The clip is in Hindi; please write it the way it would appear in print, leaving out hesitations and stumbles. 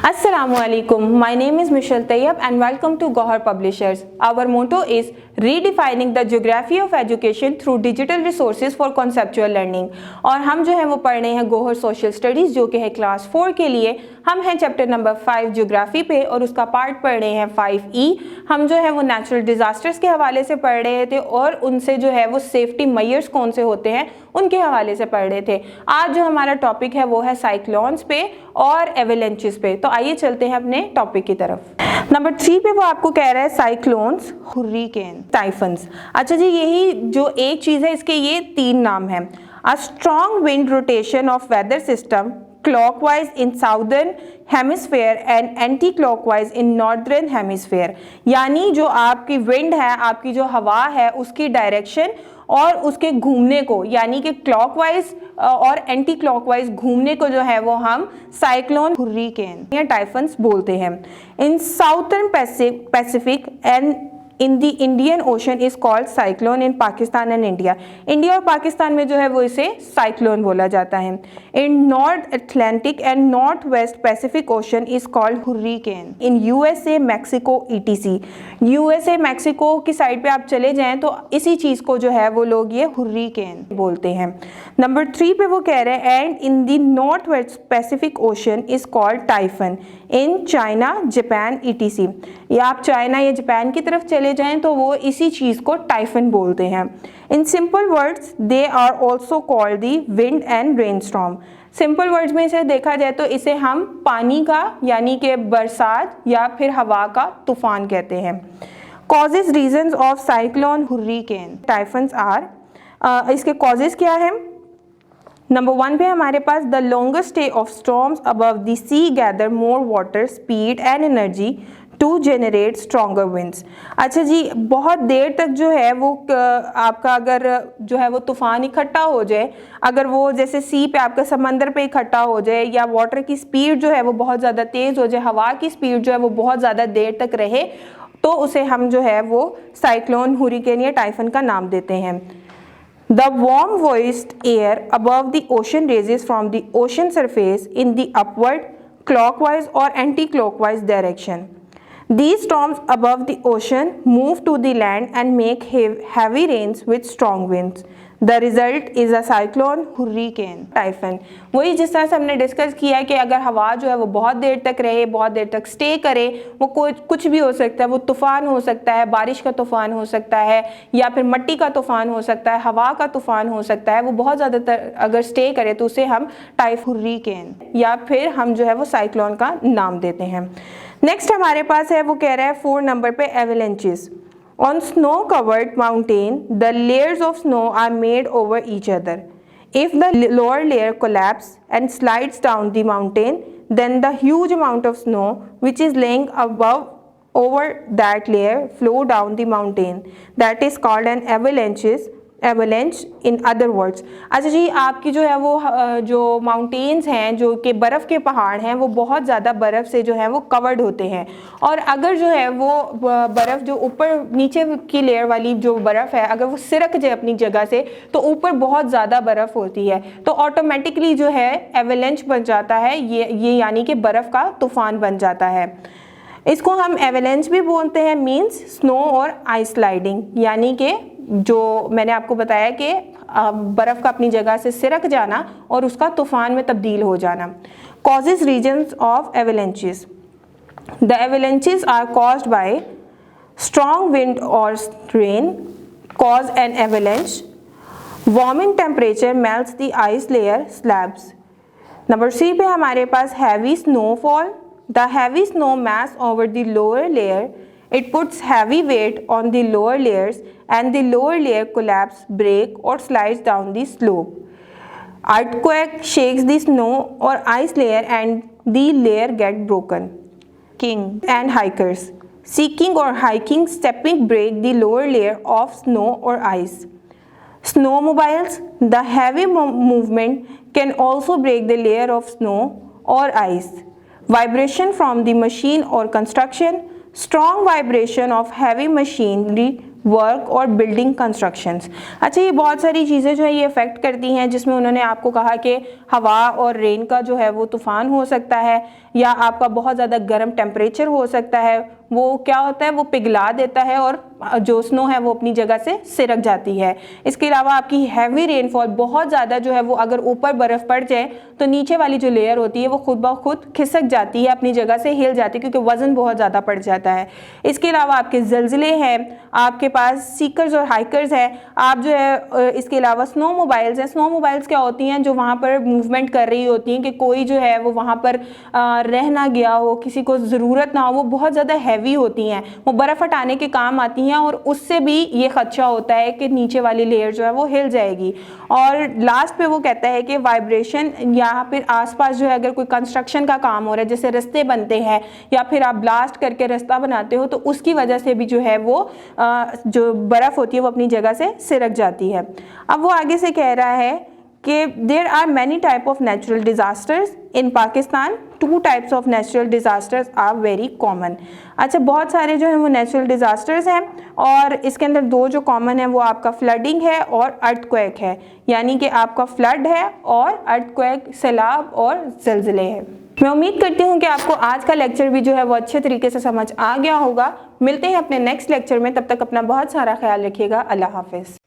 Assalamualaikum. My name is Michelle Tayyab and welcome to Gohar Publishers. Our motto is redefining the geography of education through digital resources for conceptual learning. और हम जो है वो पढ़ रहे हैं गोहर सोशल स्टडीज़ जो कि है क्लास 4 के लिए। हम हैं चैप्टर नंबर 5 ज्योग्राफी पे और उसका पार्ट पढ़ रहे हैं 5E। हम जो है वो नेचुरल डिज़ास्टर्स के हवाले से पढ़ रहे थे और उनसे जो है वो सेफ्टी मेजर्स कौन से होते हैं उनके हवाले से पढ़ रहे थे। आज जो हमारा टॉपिक है वो है साइक्लोन्स पे और एवेलेंचेस पे। तो आइए चलते हैं अपने टॉपिक की तरफ। नंबर 3 पे वो आपको कह रहा है साइक्लोन्स, हुर्रिकेन, टाइफन्स। अच्छा जी, यही जो एक चीज़ है इसके ये 3 नाम हैं। A strong wind rotation of weather system clockwise in southern hemisphere and anti-clockwise in northern hemisphere। यानी जो आपकी विंड है, आपकी जो हवा है, उसकी डायरेक्शन और उसके घूमने को यानी कि क्लॉकवाइज और एंटी क्लॉकवाइज घूमने को जो है वो हम साइक्लोन, हुर्रिकेन या टाइफन्स बोलते हैं। इन southern Pacific and in the Indian ocean is called cyclone in Pakistan and India. India और पाकिस्तान में जो है वो इसे साइक्लोन बोला जाता है। In north Atlantic and north west Pacific ocean is called hurricane. In USA, Mexico, etc. USA, Mexico की साइड पे आप चले जाएं तो इसी चीज़ को जो है वो लोग ये हुर्रिकेन बोलते हैं। नंबर 3 पे वो कह रहे हैं and in the north west Pacific ocean is called typhoon in China, Japan, etc. या आप चाइना या जापान की तरफ चले जाएं तो वो इसी चीज़ को टाइफन बोलते हैं। In simple words they are also called the wind and rainstorm. Simple words में इसे देखा जाए तो इसे हम पानी का यानी कि बरसात या फिर हवा का तूफान कहते हैं। Causes reasons of cyclone, hurricane, typhoons are, इसके कॉजेज क्या हैं? नंबर 1 पे हमारे पास the longest stay of storms above the sea gather more water, speed and energy to generate stronger winds. अच्छा जी, बहुत देर तक जो है वो आपका अगर जो है वो तूफान इकट्ठा हो जाए, अगर वो जैसे सी पे आपका समंदर पे इकट्ठा हो जाए या वाटर की स्पीड जो है वो बहुत ज़्यादा तेज़ हो जाए, हवा की स्पीड जो है वो बहुत ज़्यादा देर तक रहे, तो उसे हम जो है वो साइक्लोन, हुर्रिकेन या टाइफन का नाम देते हैं। The warm moist air above the ocean raises from the ocean surface in the upward, clockwise or anti-clockwise direction. These storms above the ocean move to the land and make heavy rains with strong winds. The result is a cyclone, hurricane, typhoon। वही जिस तरह से हमने डिस्कस किया है कि अगर हवा जो है वो बहुत देर तक रहे, बहुत देर तक स्टे करे, वो कुछ भी हो सकता है। वो तूफ़ान हो सकता है, बारिश का तूफ़ान हो सकता है या फिर मिट्टी का तूफ़ान हो सकता है, हवा का तूफ़ान हो सकता है। वो बहुत ज़्यादा अगर स्टे करे तो उसे हम टाइफून, हुर्रिकेन या फिर हम जो है वो साइक्लोन का नाम देते हैं। नेक्स्ट हमारे पास है वो कह रहा है 4 नंबर पे एवेलेंचेस। On snow-covered mountain, the layers of snow are made over each other. If the lower layer collapses and slides down the mountain, then the huge amount of snow which is laying above over that layer flow down the mountain. That is called an avalanche in other words। अच्छा जी, आपकी जो है वो जो माउंटेन्स हैं, जो कि बर्फ़ के पहाड़ हैं, वो बहुत ज़्यादा बर्फ़ से जो है वो कवर्ड होते हैं और अगर जो है वो बर्फ़ जो ऊपर नीचे की लेयर वाली जो बर्फ़ है अगर वो सिरक जाए अपनी जगह से तो ऊपर बहुत ज़्यादा बर्फ़ होती है तो ऑटोमेटिकली जो है एवेलेंच बन जाता है। ये यानी कि बर्फ़ का तूफ़ान बन जाता है। इसको हम एवेलेंच भी बोलते हैं, मीन्स स्नो और आइस स्लाइडिंग, यानी कि जो मैंने आपको बताया कि बर्फ़ का अपनी जगह से सिरक जाना और उसका तूफ़ान में तब्दील हो जाना। Causes reasons of avalanches. The avalanches are caused by strong wind और rain cause an avalanche. Warming temperature melts the ice layer slabs. Number 3 पे हमारे पास heavy snowfall. The heavy snow mass over the lower layer, it puts heavy weight on the lower layers and the lower layer collapse, break or slides down the slope. Earthquake shakes the snow or ice layer and the layer get broken. King and hikers. Seeking or hiking stepping break the lower layer of snow or ice. Snowmobiles. The heavy movement can also break the layer of snow or ice. Vibration from the machine or construction. Strong vibration of heavy machinery work और बिल्डिंग कंस्ट्रक्शंस। अच्छा, ये बहुत सारी चीज़ें जो है ये अफेक्ट करती हैं, जिसमें उन्होंने आपको कहा कि हवा और रेन का जो है वो तूफ़ान हो सकता है, या आपका बहुत ज़्यादा गर्म टेम्परेचर हो सकता है। वो क्या होता है, वो पिघला देता है और जो स्नो है वो अपनी जगह से सिरक जाती है। इसके अलावा आपकी हैवी रेनफॉल, बहुत ज़्यादा जो है वो अगर ऊपर बर्फ़ पड़ जाए तो नीचे वाली जो लेयर होती है वो खुद ब खुद खिसक जाती है, अपनी जगह से हिल जाती है, क्योंकि वज़न बहुत ज़्यादा पड़ जाता है। इसके अलावा आपके ज़लज़ले हैं, आपके पास सीकर्स और हाइकर्स हैं, आप जो है इसके अलावा स्नो मोबाइल्स हैं। स्नो मोबाइल्स क्या होती हैं, जो वहाँ पर मूवमेंट कर रही होती हैं कि कोई जो है वो वहाँ पर रह ना गया हो, किसी को ज़रूरत ना हो, वो बहुत ज़्यादा हैवी होती हैं, वो बर्फ़ हटाने के काम आती हैं और उससे भी ये खदशा होता है कि नीचे वाली लेयर जो है वो हिल जाएगी। और लास्ट पे वो कहता है कि वाइब्रेशन, या फिर आसपास जो है अगर कोई कंस्ट्रक्शन का काम हो रहा है, जैसे रास्ते बनते हैं या फिर आप ब्लास्ट करके रास्ता बनाते हो, तो उसकी वजह से भी जो है वो जो बर्फ़ होती है वो अपनी जगह से सिरक जाती है। अब वो आगे से कह रहा है कि there are many type of natural disasters in Pakistan, 2 types of natural disasters are very common. अच्छा, बहुत सारे जो है वो नेचुरल डिज़ास्टर्स हैं और इसके अंदर 2 जो कॉमन है वो आपका फ्लडिंग है और अर्थक्वेक है, यानी कि आपका फ्लड है और अर्थक्वेक, सैलाब और ज़लज़ले हैं। मैं उम्मीद करती हूँ कि आपको आज का लेक्चर भी जो है वो अच्छे तरीके से समझ आ गया होगा। मिलते हैं अपने नेक्स्ट लेक्चर में, तब तक अपना बहुत सारा ख्याल रखिएगा। अल्लाह हाफिज़।